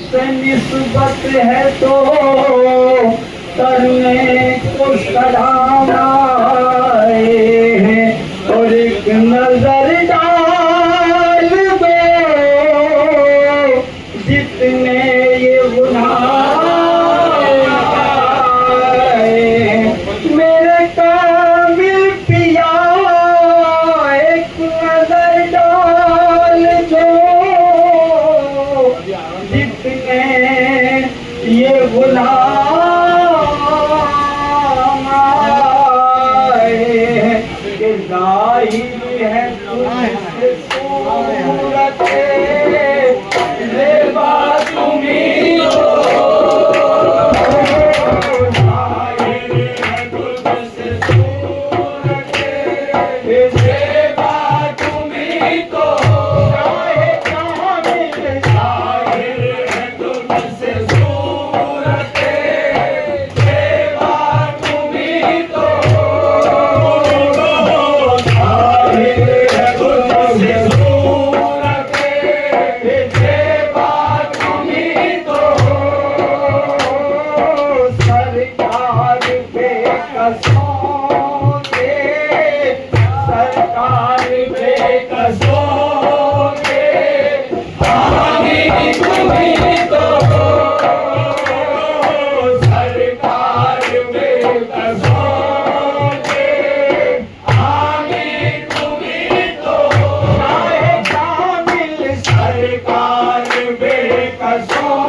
से निस्बत है तो करने को सलाम आए और एक नजर डाल दो जितने ये गुनाह मेरे कामिल पिया एक नजर डाल दो जितने ये गुनाह आए कि जाहिर है तुमसे सूरत ज़ेबा तुम्हीं हो जाहिर है तुमसे सूरत ज़ेबा तुम्हीं को चाहे कामिल जाहिर है तुमसे सूरत ज़ेबा तुम्हीं को जाहिर है तुमसे सूरत ज़ेबा तुम्हीं को सरकार बेकसों के सरकार बेकसों के आगे तुम्हीं तो सरकार बेकसों के आगे तुम्हीं तो चाहे कामिल सरकार बेकसों